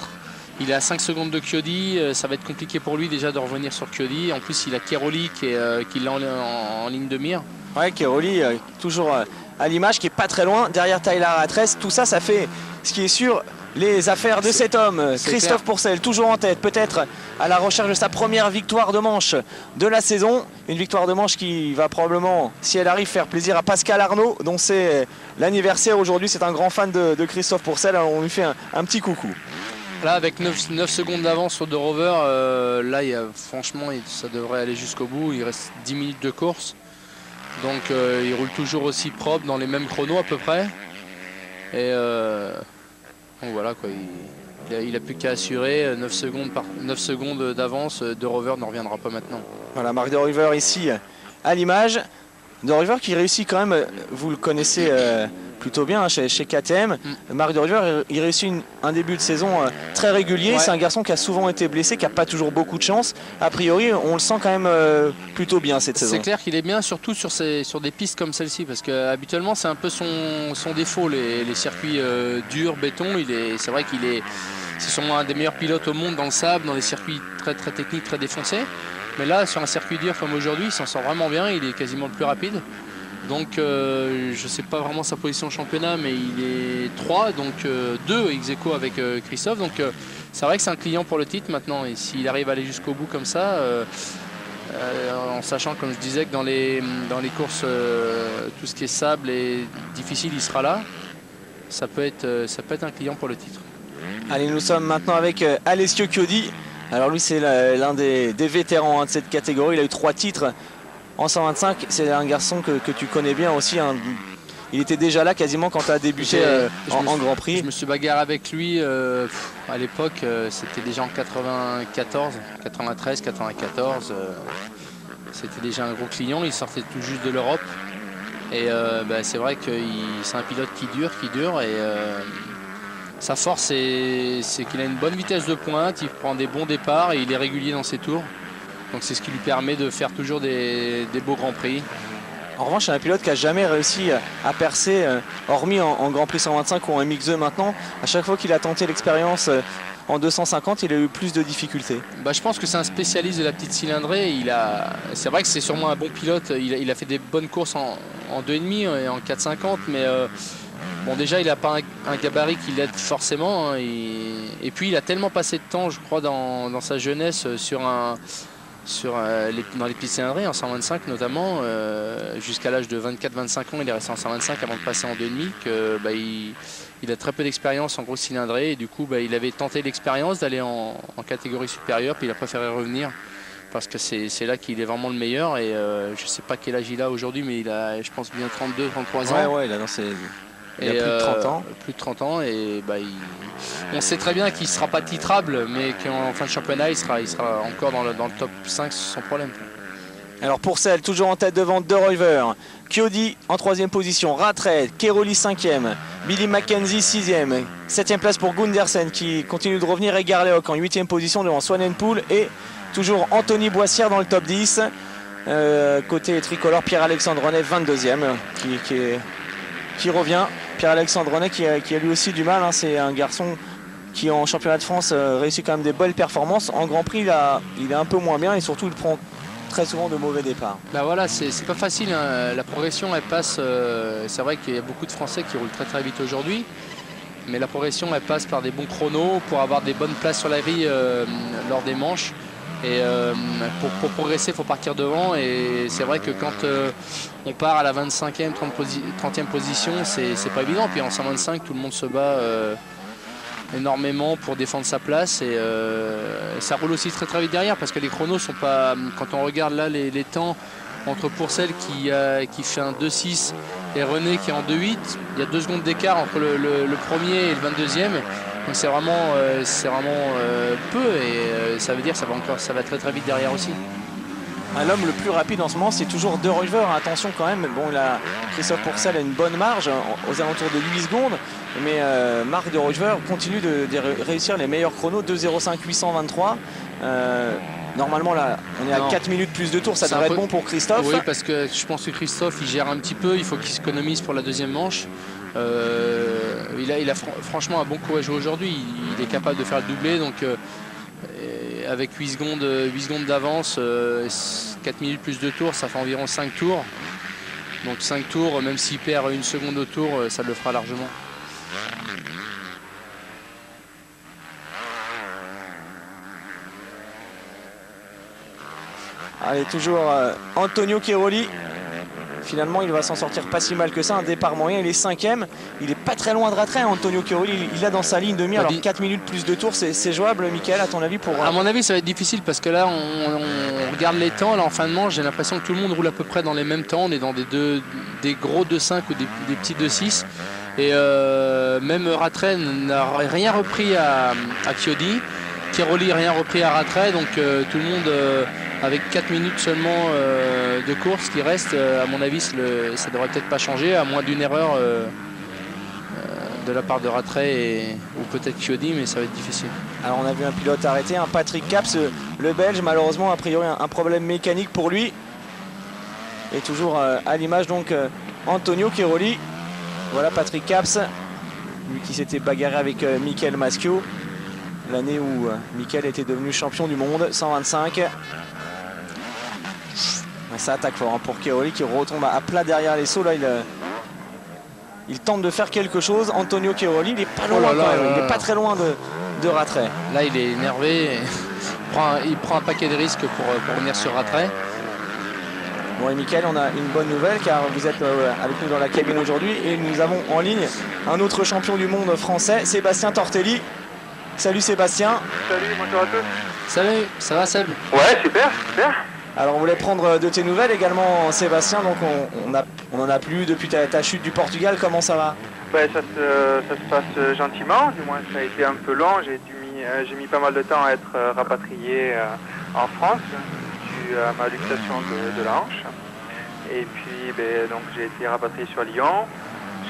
Il est à 5 secondes de Chiodi, ça va être compliqué pour lui déjà de revenir sur Chiodi. En plus il a Cairoli qui l'a en ligne de mire. Ouais, Cairoli toujours à l'image, qui est pas très loin derrière Tyler Rattray. Tout ça, ça fait, ce qui est sûr, les affaires de cet homme, Christophe Pourcel, toujours en tête, peut-être à la recherche de sa première victoire de manche de la saison. Une victoire de manche qui va probablement, si elle arrive, faire plaisir à Pascal Arnaud, dont c'est l'anniversaire aujourd'hui. C'est un grand fan de Christophe Pourcel, alors on lui fait un petit coucou. Là, avec 9 secondes d'avance sur De Rover, là, franchement, ça devrait aller jusqu'au bout. Il reste 10 minutes de course. Donc, il roule toujours aussi propre, dans les mêmes chronos à peu près. Et donc voilà, quoi, il a plus qu'à assurer. 9 secondes d'avance. De Rover ne reviendra pas maintenant. Voilà, Marc De Rover ici à l'image. De Rover qui réussit quand même, vous le connaissez plutôt bien chez KTM. Marc De Rover, il réussit un début de saison très régulier. Ouais. C'est un garçon qui a souvent été blessé, qui n'a pas toujours beaucoup de chance. A priori, on le sent quand même plutôt bien cette saison. C'est clair qu'il est bien, surtout sur des pistes comme celle-ci, parce qu'habituellement, c'est un peu son défaut, les circuits durs, béton. C'est vrai c'est sûrement un des meilleurs pilotes au monde dans le sable, dans les circuits très, très techniques, très défoncés. Mais là, sur un circuit dur comme aujourd'hui, il s'en sort vraiment bien. Il est quasiment le plus rapide. Donc, je ne sais pas vraiment sa position au championnat, mais il est 3, donc 2 ex-aequo avec Christophe. Donc, c'est vrai que c'est un client pour le titre maintenant. Et s'il arrive à aller jusqu'au bout comme ça, en sachant, comme je disais, que dans les courses, tout ce qui est sable et difficile, il sera là, ça peut être un client pour le titre. Allez, nous sommes maintenant avec Alessio Chiodi. Alors lui, c'est l'un des vétérans de cette catégorie. Il a eu 3 titres en 125. C'est un garçon que tu connais bien aussi. Hein. Il était déjà là quasiment quand tu as débuté en Grand Prix. Je me suis bagarré avec lui à l'époque. C'était déjà en 93, 94. C'était déjà un gros client. Il sortait tout juste de l'Europe. Et c'est vrai que c'est un pilote qui dure. Et sa force, c'est qu'il a une bonne vitesse de pointe, il prend des bons départs et il est régulier dans ses tours. Donc c'est ce qui lui permet de faire toujours des beaux Grands Prix. En revanche, c'est un pilote qui n'a jamais réussi à percer, hormis en Grand Prix 125 ou en MX2 maintenant. À chaque fois qu'il a tenté l'expérience en 250, il a eu plus de difficultés. Je pense que c'est un spécialiste de la petite cylindrée. C'est vrai que c'est sûrement un bon pilote. Il a fait des bonnes courses en 2,5 et en 4,50, mais bon, déjà, il n'a pas un gabarit qui l'aide forcément. Hein, et puis, il a tellement passé de temps, je crois, dans sa jeunesse dans les petites cylindrées, en 125 notamment, jusqu'à l'âge de 24-25 ans, il est resté en 125 avant de passer en 2,5, il a très peu d'expérience en grosse cylindrée. Et du coup, il avait tenté l'expérience d'aller en catégorie supérieure, puis il a préféré revenir. Parce que c'est là qu'il est vraiment le meilleur. Et je ne sais pas quel âge il a aujourd'hui, mais il a, je pense, bien 32-33 ans. Ouais, il a plus de 30 ans. Plus de 30 ans et on sait très bien qu'il ne sera pas titrable, mais qu'en fin de championnat, il sera encore dans le top 5 sans problème. Alors Pourcel, toujours en tête devant De Rover, Chiodi en 3e position, Rattray, Keroli 5e, Billy Mackenzie 6e, 7e place pour Gundersen qui continue de revenir, et Garleoc en 8e position devant Swanepoel et toujours Anthony Boissière dans le top 10. Côté tricolore, Pierre-Alexandre Renet 22e qui revient. Pierre-Alexandre Renet qui a lui aussi du mal, hein. C'est un garçon qui en championnat de France réussit quand même des belles performances. En Grand Prix, il est un peu moins bien et surtout il prend très souvent de mauvais départs. Voilà, c'est pas facile, hein. La progression elle passe, c'est vrai qu'il y a beaucoup de Français qui roulent très très vite aujourd'hui, mais la progression elle passe par des bons chronos pour avoir des bonnes places sur la grille lors des manches. Et pour progresser, il faut partir devant. Et c'est vrai que quand on part à la 25e, 30e position, c'est pas évident. Puis en 125, tout le monde se bat énormément pour défendre sa place. Et ça roule aussi très très vite derrière parce que les chronos sont pas... Quand on regarde là les temps entre Pourcel qui fait un 2,6 et René qui est en 2,8, il y a 2 secondes d'écart entre le premier et le 22e. Donc c'est vraiment peu et ça veut dire que ça va très très vite derrière aussi. L'homme le plus rapide en ce moment, c'est toujours De Rover. Attention quand même, bon, Christophe Pourcel a une bonne marge aux alentours de 8 secondes, mais Marc De Rover continue de réussir les meilleurs chronos, 2,05 823. Normalement là, on est à 4 minutes plus de tours, ça devrait être bon pour Christophe. Oui, parce que je pense que Christophe il gère un petit peu, il faut qu'il s'économise pour la deuxième manche. Il a franchement un bon coup à jouer aujourd'hui, il est capable de faire le doublé, donc avec 8 secondes d'avance, 4 minutes plus de tours, ça fait environ 5 tours. Donc 5 tours, même s'il perd 1 seconde au tour, ça le fera largement. Allez, toujours Antonio Cairoli. Finalement, il va s'en sortir pas si mal que ça. Un départ moyen, il est 5e. Il est pas très loin de Rattray, Antonio Cairoli. Il a dans sa ligne de mire. Alors 4 minutes plus de tours, c'est jouable, Mickaël, à ton avis pour... À mon avis, ça va être difficile parce que là, on regarde les temps. Là, en fin de manche, j'ai l'impression que tout le monde roule à peu près dans les mêmes temps. On est dans des gros 2.5 ou des petits 2.6. Et même Rattray n'a rien repris à Chiodi. Cairoli rien repris à Rattray. Donc tout le monde... avec 4 minutes seulement de course qui reste, à mon avis, ça ne devrait peut-être pas changer, à moins d'une erreur de la part de Rattray ou peut-être Chiodi, mais ça va être difficile. Alors on a vu un pilote arrêté, un Patrick Caps, le Belge, malheureusement, a priori un problème mécanique pour lui. Et toujours à l'image, donc, Antonio Cairoli. Voilà Patrick Caps, lui qui s'était bagarré avec Michael Maschio, l'année où Michael était devenu champion du monde, 125. Ça attaque fort pour Cairoli qui retombe à plat derrière les sauts. Là, il tente de faire quelque chose. Antonio Cairoli, il est pas loin, il n'est pas très loin de Rattray. Là, il est énervé. Il prend un paquet de risques pour venir sur Rattray. Bon, et Mickaël, on a une bonne nouvelle car vous êtes avec nous dans la cabine aujourd'hui et nous avons en ligne un autre champion du monde français, Sébastien Tortelli. Salut Sébastien. Salut, bonjour à tous. Salut, ça va Seb? Ouais, super, super. Alors on voulait prendre de tes nouvelles également Sébastien, donc on en a plus depuis ta chute du Portugal, comment ça va? Ben, ça se passe gentiment, du moins ça a été un peu long, j'ai mis pas mal de temps à être rapatrié en France, dû à ma luxation de la hanche. Et puis donc j'ai été rapatrié sur Lyon,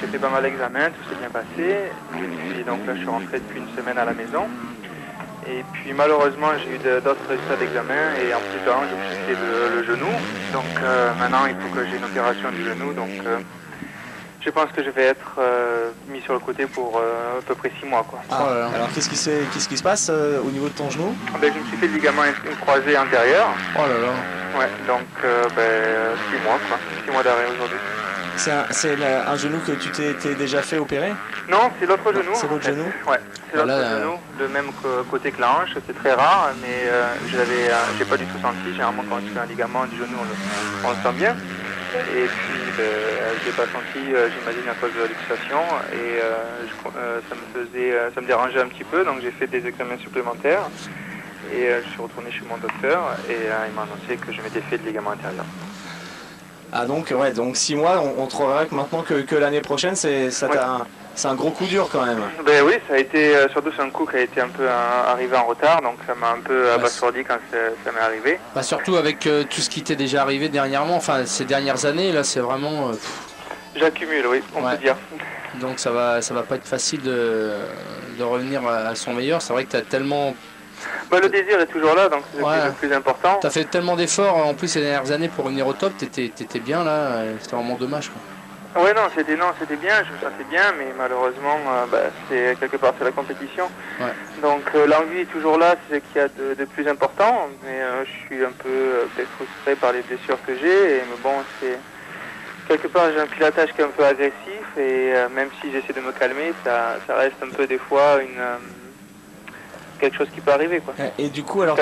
j'ai fait pas mal d'examens, tout s'est bien passé. Et puis donc là je suis rentré depuis une semaine à la maison. Et puis malheureusement j'ai eu d'autres résultats d'examen et en plus tard j'ai touché le genou. Donc maintenant il faut que j'ai une opération du genou. Donc je pense que je vais être mis sur le côté pour à peu près 6 mois. Quoi. Ah, alors qu'est-ce qui se passe au niveau de ton genou? Je me suis fait le ligament croisé antérieur. Oh là là. Ouais, donc 6 mois quoi. 6 mois d'arrêt aujourd'hui. C'est un genou que tu t'es déjà fait opérer? Non, c'est l'autre genou. C'est l'autre genou? Ouais, c'est l'autre genou, le même côté que la hanche, c'est très rare, mais j'ai pas du tout senti. Généralement quand tu fais un ligament du genou, on le sent bien. Et puis j'ai pas senti, j'imagine, à cause de la luxation, et ça me dérangeait un petit peu, donc j'ai fait des examens supplémentaires. Et je suis retourné chez mon docteur et il m'a annoncé que je m'étais fait le ligament intérieur. Ah donc 6 mois, on trouverait que maintenant que l'année prochaine, c'est un gros coup dur quand même. Ben oui, ça a été, surtout c'est un coup qui a été un peu arrivé en retard, donc ça m'a un peu abasourdi quand ça m'est arrivé. Bah surtout avec tout ce qui t'est déjà arrivé dernièrement, enfin ces dernières années, là c'est vraiment... J'accumule, oui, on peut dire. Donc ça va pas être facile de revenir à son meilleur, c'est vrai que tu as tellement... le désir est toujours là, donc c'est le plus important. Tu as fait tellement d'efforts en plus ces dernières années pour revenir au top, t'étais bien là, c'était vraiment dommage quoi. Ouais, c'était bien, je me sentais bien, mais malheureusement, c'est quelque part c'est la compétition. Ouais. Donc l'envie est toujours là, c'est ce qu'il y a de plus important, mais je suis un peu peut-être frustré par les blessures que j'ai, mais bon, c'est quelque part j'ai un pilotage qui est un peu agressif, et même si j'essaie de me calmer, ça reste un peu des fois quelque chose qui peut arriver quoi. Et du coup alors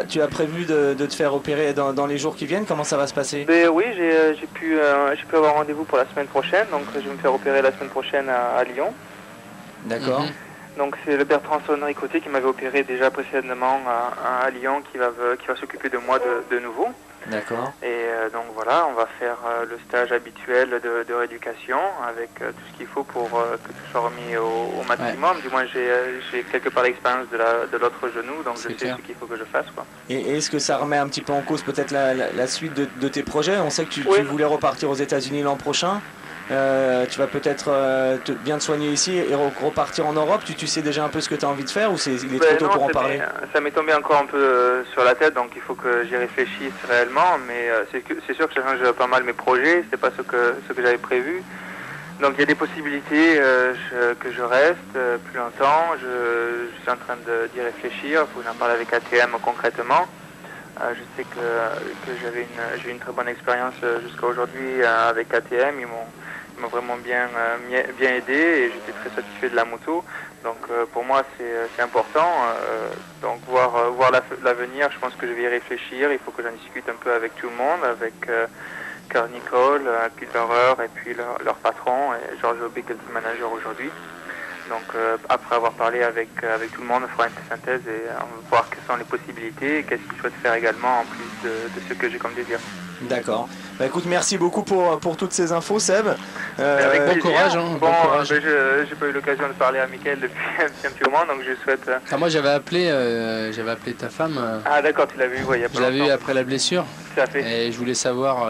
tu as prévu de te faire opérer dans les jours qui viennent, comment ça va se passer? Oui, j'ai pu avoir rendez-vous pour la semaine prochaine, donc je vais me faire opérer la semaine prochaine à Lyon. D'accord. Donc c'est le Bertrand Sonnery-Côté qui m'avait opéré déjà précédemment à Lyon qui va s'occuper de moi de nouveau. D'accord. Et donc voilà, on va faire le stage habituel de rééducation avec tout ce qu'il faut pour que tout soit remis au maximum. Ouais. Du moins j'ai quelque part l'expérience de l'autre genou, donc je sais ce qu'il faut que je fasse. Quoi. Et est-ce que ça remet un petit peu en cause peut-être la suite de tes projets? On sait que tu voulais repartir aux États-Unis l'an prochain. Tu vas peut-être bien te soigner ici et repartir en Europe. Tu sais déjà un peu ce que tu as envie de faire ou il est trop tôt pour en parler? Ça m'est tombé encore un peu sur la tête, donc il faut que j'y réfléchisse réellement, mais c'est sûr que ça change pas mal mes projets, c'est pas ce que j'avais prévu. Donc il y a des possibilités que je reste plus longtemps, je suis en train d'y réfléchir, il faut que j'en parle avec ATM concrètement. Je sais que j'ai eu une très bonne expérience jusqu'à aujourd'hui avec ATM, m'a vraiment bien aidé et j'étais très satisfait de la moto. Donc pour moi c'est important. Donc voir l'avenir, je pense que je vais y réfléchir. Il faut que j'en discute un peu avec tout le monde, avec Carl Nicole, Peterer et puis leur patron et Georges Aubé qui est le manager aujourd'hui. Donc après avoir parlé avec tout le monde, on fera une synthèse et on va voir quelles sont les possibilités et qu'est-ce qu'ils souhaitent faire également en plus de ce que j'ai comme désir. D'accord. Bah, écoute, merci beaucoup pour toutes ces infos, Seb. Avec bon courage. Hein, bon courage. J'ai pas eu l'occasion de parler à Mickaël depuis un petit moment, donc je souhaite... Moi j'avais appelé ta femme. Ah d'accord, tu l'avais vu, il y a pas Je l'avais vu après la blessure. Tout à fait. Et je voulais savoir...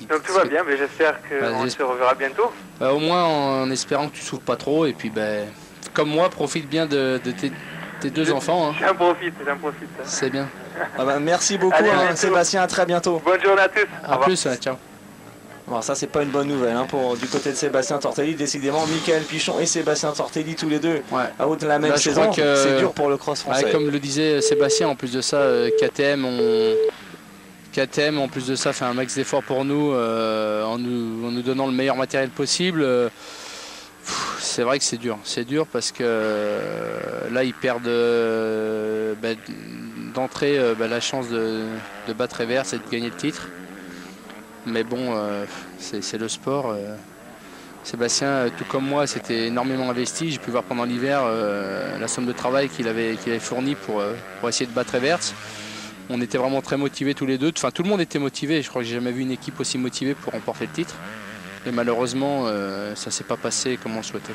Donc tout va bien, mais j'espère qu'on se reverra bientôt. Au moins en espérant que tu souffres pas trop et puis comme moi, profite bien de tes deux enfants. Hein. J'en profite. C'est bien. Merci beaucoup. Allez, Sébastien, à très bientôt. Bonne journée à tous. À plus, ciao. Bon, ça c'est pas une bonne nouvelle du côté de Sébastien Tortelli. Décidément, Mickaël Pichon et Sébastien Tortelli, tous les deux à haute de la même saison. C'est dur pour le cross français. Comme le disait Sébastien, en plus de ça, KTM en plus de ça fait un max d'efforts pour nous en nous donnant le meilleur matériel possible. C'est vrai que c'est dur parce que là ils perdent d'entrée la chance de battre Evers et de gagner le titre. Mais bon, c'est le sport. Sébastien, tout comme moi, s'était énormément investi. J'ai pu voir pendant l'hiver la somme de travail qu'il avait fournie pour essayer de battre Evers. On était vraiment très motivés tous les deux. Enfin, tout le monde était motivé. Je crois que j'ai jamais vu une équipe aussi motivée pour remporter le titre. Et malheureusement, ça ne s'est pas passé comme on le souhaitait.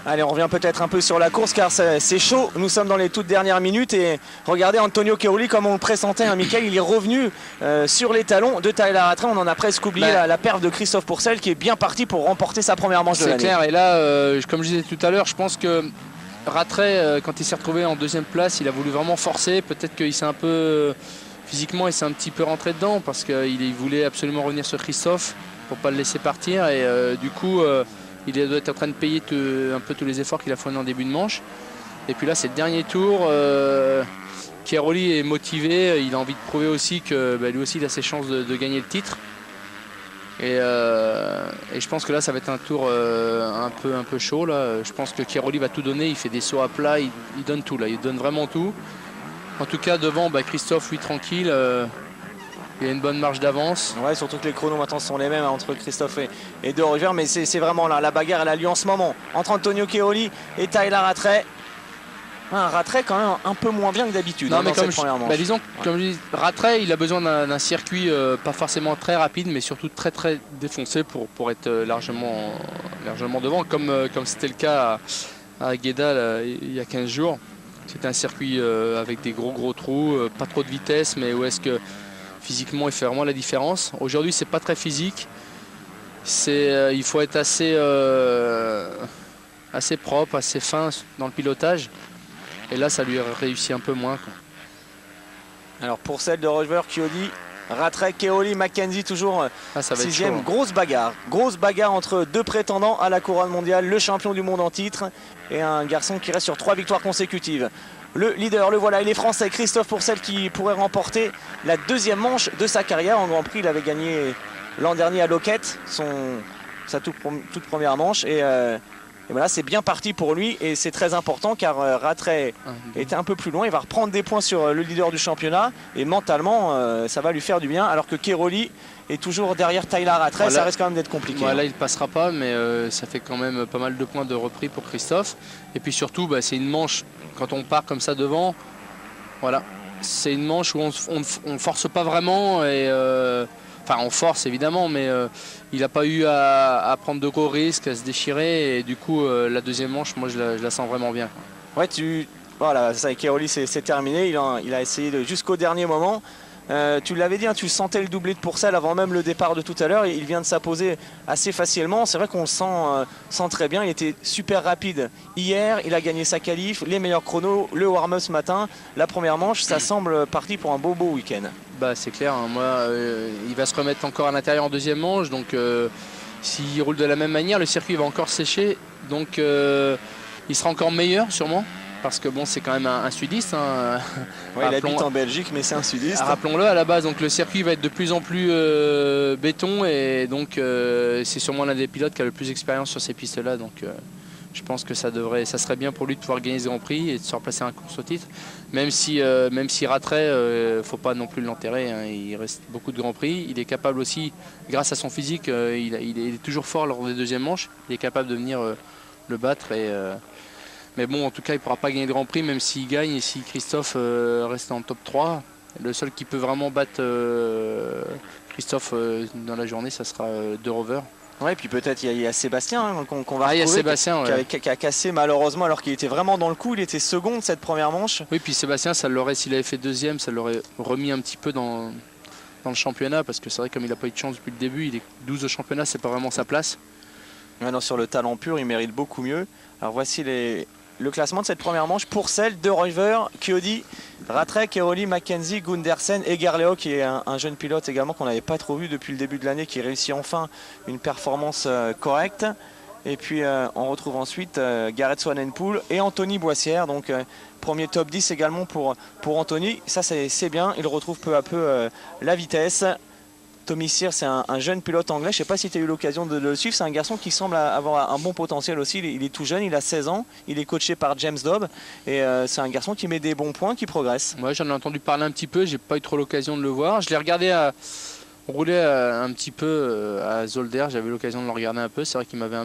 Allez, on revient peut-être un peu sur la course car c'est chaud. Nous sommes dans les toutes dernières minutes et regardez Antonio Cairoli comme on le pressentait. Mickaël, il est revenu sur les talons de Tyler Rattray. On en a presque oublié la perf de Christophe Pourcel qui est bien parti pour remporter sa première manche de l'année. C'est clair. Et là, comme je disais tout à l'heure, je pense que Rattray, quand il s'est retrouvé en deuxième place, il a voulu vraiment forcer. Peut-être qu'il s'est un peu... Physiquement, il s'est un petit peu rentré dedans parce qu'il voulait absolument revenir sur Christophe pour ne pas le laisser partir. Et du coup, il doit être en train de payer un peu tous les efforts qu'il a fournis en début de manche. Et puis là, c'est le dernier tour. Cairoli est motivé. Il a envie de prouver aussi que lui aussi, il a ses chances de gagner le titre. Et je pense que là ça va être un tour un peu chaud là. Je pense que Cairoli va tout donner, il fait des sauts à plat, il donne tout là, il donne vraiment tout. En tout cas devant Christophe lui tranquille, il a une bonne marge d'avance. Ouais, surtout que les chronos maintenant sont les mêmes entre Christophe et De River, mais c'est vraiment là, la bagarre elle a lieu en ce moment entre Antonio Cairoli et Tyler Rattray. Un Rattray quand même un peu moins bien que d'habitude dans cette première manche. Disons, comme je dis, Rattray il a besoin d'un circuit pas forcément très rapide mais surtout très défoncé pour être largement devant comme c'était le cas à Guéda là, il y a 15 jours. C'était un circuit avec des gros trous, pas trop de vitesse mais où est-ce que physiquement il fait vraiment la différence. Aujourd'hui c'est pas très physique, il faut être assez propre, assez fin dans le pilotage. Et là, ça lui réussit un peu moins. Alors pour celle de Roger, Chiodi, Rattray, Cairoli, Mackenzie toujours 6e. Grosse bagarre entre deux prétendants à la couronne mondiale, le champion du monde en titre et un garçon qui reste sur 3 victoires consécutives. Le leader, le voilà, il est français, Christophe Pourcel qui pourrait remporter la 2e manche de sa carrière en Grand Prix. Il avait gagné l'an dernier à Loquette sa toute première manche et voilà, c'est bien parti pour lui et c'est très important car Rattray était un peu plus loin. Il va reprendre des points sur le leader du championnat et mentalement ça va lui faire du bien alors que Cairoli est toujours derrière Tyler Rattray. Ça risque quand même d'être compliqué. Là il ne passera pas mais ça fait quand même pas mal de points de repris pour Christophe. Et puis surtout c'est une manche, quand on part comme ça devant, voilà, c'est une manche où on ne force pas vraiment et enfin on force évidemment mais il n'a pas eu à prendre de gros risques, à se déchirer et du coup la 2e manche moi je la sens vraiment bien. Ouais, voilà, ça avec Cairoli c'est terminé, il a essayé jusqu'au dernier moment. Tu l'avais dit, tu sentais le doublé de Pourcel avant même le départ de tout à l'heure. Il vient de s'imposer assez facilement. C'est vrai qu'on le sent très bien. Il était super rapide hier. Il a gagné sa qualif, les meilleurs chronos, le warm-up ce matin. La première manche, ça semble parti pour un beau week-end. C'est clair. Moi, il va se remettre encore à l'intérieur en 2e manche. Donc, s'il roule de la même manière, le circuit va encore sécher. Donc, il sera encore meilleur sûrement. parce que bon, c'est quand même un sudiste. Hein. Ouais, il habite en Belgique, mais c'est un sudiste. Rappelons-le à la base, donc le circuit va être de plus en plus béton et donc c'est sûrement l'un des pilotes qui a le plus d'expérience sur ces pistes-là. Donc je pense que ça serait bien pour lui de pouvoir gagner ce Grand Prix et de se replacer à un course au titre. Même s'il raterait, il ne faut pas non plus l'enterrer. Hein. Il reste beaucoup de Grands Prix. Il est capable aussi, grâce à son physique, il est toujours fort lors des deuxièmes manches. Il est capable de venir le battre. Mais bon, en tout cas, il ne pourra pas gagner de Grand Prix, même s'il gagne et si Christophe reste en top 3. Le seul qui peut vraiment battre Christophe dans la journée, ça sera De Rover. Ouais, et puis peut-être il y a Sébastien hein, qu'on va retrouver, il y a Sébastien, qui a cassé malheureusement alors qu'il était vraiment dans le coup. Il était second de cette première manche. Oui, puis Sébastien, s'il avait fait deuxième, ça l'aurait remis un petit peu dans le championnat, parce que c'est vrai comme il n'a pas eu de chance depuis le début, il est 12 au championnat, c'est pas vraiment sa place. Maintenant sur le talent pur, il mérite beaucoup mieux. Alors voici le classement de cette première manche. Pourcel, De Ruyver, Chiodi, Ratrek, Keroli, Mackenzie, Gundersen et Garleo, qui est un jeune pilote également qu'on n'avait pas trop vu depuis le début de l'année, qui réussit enfin une performance correcte. Et puis on retrouve ensuite Gareth Swanepoel et Anthony Boissière. Donc premier top 10 également pour Anthony. Ça c'est bien, il retrouve peu à peu la vitesse. Tommy Sears, c'est un jeune pilote anglais. Je ne sais pas si tu as eu l'occasion de le suivre. C'est un garçon qui semble avoir un bon potentiel aussi. Il est tout jeune, il a 16 ans. Il est coaché par James Dobb. Et c'est un garçon qui met des bons points, qui progresse. Moi, j'en ai entendu parler un petit peu. J'ai pas eu trop l'occasion de le voir. Je l'ai regardé rouler un petit peu à Zolder. J'avais l'occasion de le regarder un peu. C'est vrai qu'il m'avait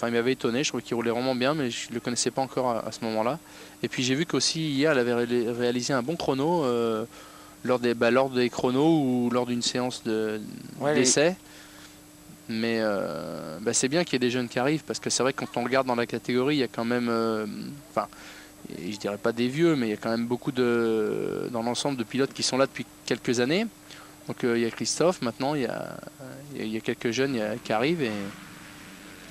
il m'avait étonné. Je trouvais qu'il roulait vraiment bien, mais je ne le connaissais pas encore à ce moment-là. Et puis j'ai vu qu'aussi hier, il avait réalisé un bon chrono. Lors des chronos ou lors d'une séance d'essai. Mais c'est bien qu'il y ait des jeunes qui arrivent, parce que c'est vrai que quand on regarde dans la catégorie, il y a quand même, je dirais pas des vieux, mais il y a quand même beaucoup dans l'ensemble de pilotes qui sont là depuis quelques années. Donc il y a Christophe maintenant, il y a quelques jeunes qui arrivent et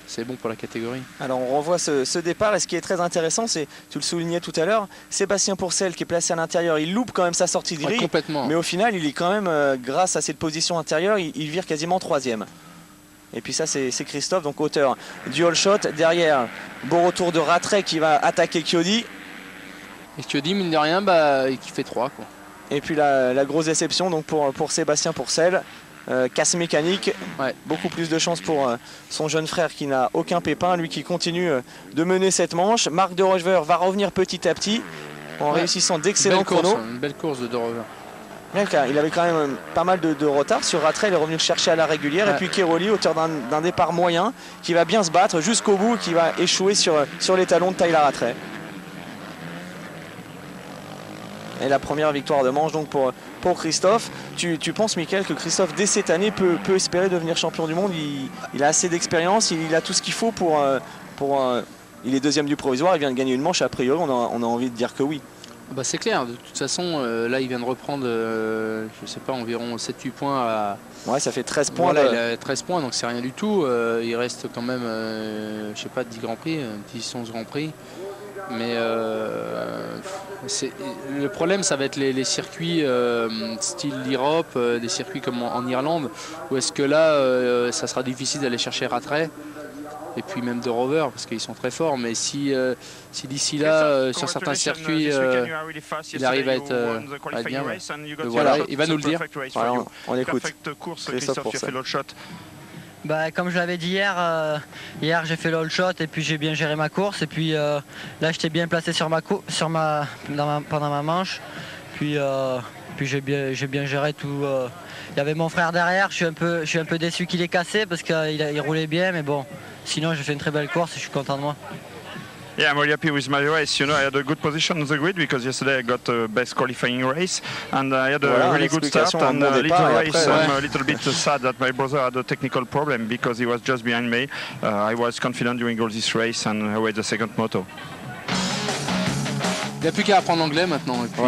c'est bon pour la catégorie. Alors on revoit ce départ et ce qui est très intéressant, c'est, tu le soulignais tout à l'heure, Sébastien Pourcel qui est placé à l'intérieur, il loupe quand même sa sortie de grille, complètement. Mais au final il est quand même, grâce à cette position intérieure, il vire quasiment 3e. Et puis ça c'est Christophe, donc auteur du all shot. Derrière, beau retour de Ratrek qui va attaquer Chiodi. Et Chiodi, mine de rien, qui fait 3 quoi. Et puis la grosse déception donc pour Sébastien Pourcel. Casse mécanique, beaucoup plus de chance pour son jeune frère qui n'a aucun pépin, lui qui continue de mener cette manche. Marc De Rover va revenir petit à petit en réussissant d'excellents chronos. Une belle course de Rover. Il avait quand même pas mal de retard sur Ratrel, il est revenu le chercher à la régulière. Et puis Keroli, auteur d'un départ moyen, qui va bien se battre jusqu'au bout, qui va échouer sur les talons de Tyler Ratrel. Et la première victoire de manche donc pour Christophe. Tu penses, Mickaël, que Christophe dès cette année peut espérer devenir champion du monde? Il a assez d'expérience, il a tout ce qu'il faut pour il est deuxième du provisoire, il vient de gagner une manche, a priori on a envie de dire que oui. C'est clair, de toute façon là il vient de reprendre je sais pas, environ 7-8 points Ouais, ça fait 13 points. Voilà, il a 13 points, donc c'est rien du tout. Il reste quand même je sais pas, 10 Grands Prix, 10-11 Grands Prix. Mais le problème, ça va être les circuits style l'Europe, des circuits comme en Irlande, où est-ce que là, ça sera difficile d'aller chercher Ratrel et puis même De Rover, parce qu'ils sont très forts. Mais si d'ici là, sur certains circuits, il arrive à être bien, voilà, il va nous le dire. Voilà, on écoute. Christophe Pourcel. Comme je l'avais dit hier j'ai fait le all shot et puis j'ai bien géré ma course et puis là j'étais bien placé pendant ma manche, puis j'ai bien géré tout. Il y avait mon frère derrière, je suis un peu déçu qu'il ait cassé parce qu'il roulait bien, mais bon, sinon j'ai fait une très belle course et je suis content de moi. Yeah, I'm really happy with my race. You know, I had a good position on the grid because yesterday I got a best qualifying race and I had a really good start and a little race. I'm a little bit sad that my brother had a technical problem because he was just behind me. I was confident during all this race and I was the second moto. Il n'y a plus qu'à apprendre l'anglais maintenant. Et puis,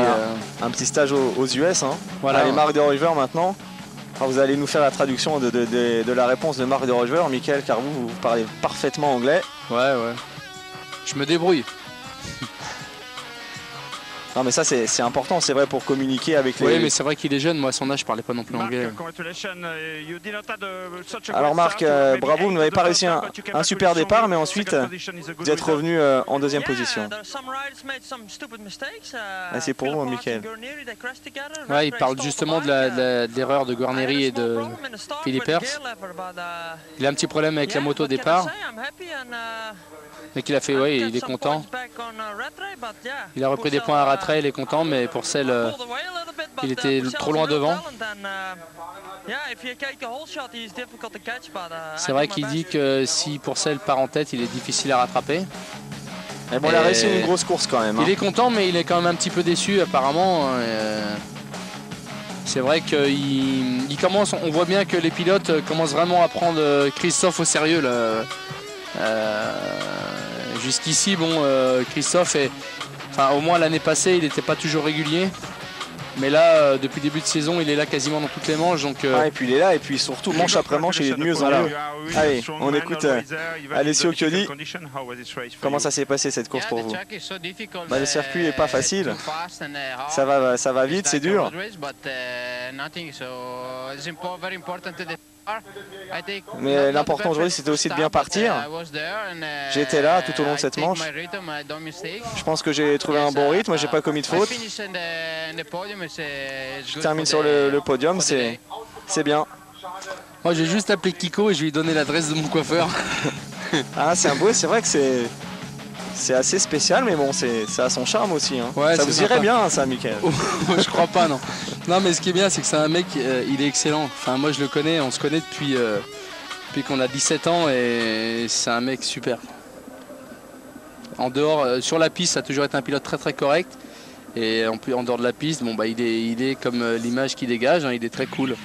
un petit stage aux US. Hein. Voilà, allez, Marc De Rover maintenant. Alors, vous allez nous faire la traduction de la réponse de Marc De Rover, Mickaël, car vous parlez parfaitement anglais. Ouais. Je me débrouille. Non mais ça c'est important, c'est vrai pour communiquer avec les... Oui mais c'est vrai qu'il est jeune, moi à son âge je parlais pas non plus anglais. Alors Marc, bravo, vous n'avez pas réussi un super départ mais ensuite vous êtes revenu en deuxième position. C'est pour vous Michael. Ouais, il parle justement de l'erreur de Guarneri et de Philippe Hertz. Il a un petit problème avec la moto au départ. Mais qu'il a fait, ouais, il est content. Il a repris des points à Rattray, il est content, mais pour celle, il était trop loin devant. C'est vrai qu'il dit que si pour celle part en tête, il est difficile à rattraper. Et bon, il a réussi une grosse course quand même. Il est content, mais il est quand même un petit peu déçu apparemment. C'est vrai qu'il commence, on voit bien que les pilotes commencent vraiment à prendre Christophe au sérieux. Jusqu'ici, bon, Christophe, enfin, au moins l'année passée, il n'était pas toujours régulier. Mais là, depuis le début de saison, il est là quasiment dans toutes les manches. Donc, et puis il est là, et puis surtout, manche après manche, il est de mieux en mieux. Allez, on écoute Alessio Chiodi. Comment ça s'est passé cette course pour vous? Le circuit n'est pas facile. Ça va vite, c'est dur. Mais l'important aujourd'hui c'était aussi de bien partir. J'étais là tout au long de cette manche. Je pense que j'ai trouvé un bon rythme, j'ai pas commis de faute. Je termine sur le podium, c'est bien. Moi j'ai juste appelé Kiko et je lui ai donné l'adresse de mon coiffeur. Ah c'est vrai que c'est assez spécial, mais bon, ça a son charme aussi. Hein. Ouais, ça vous irait bien, ça, Michael? Je crois pas, non. Non, mais ce qui est bien, c'est que c'est un mec, il est excellent. Enfin, moi, je le connais, on se connaît depuis qu'on a 17 ans et c'est un mec super. En dehors, sur la piste, ça a toujours été un pilote très très correct. Et en dehors de la piste, bon, bah, il est comme l'image qu'il dégage, hein, il est très cool.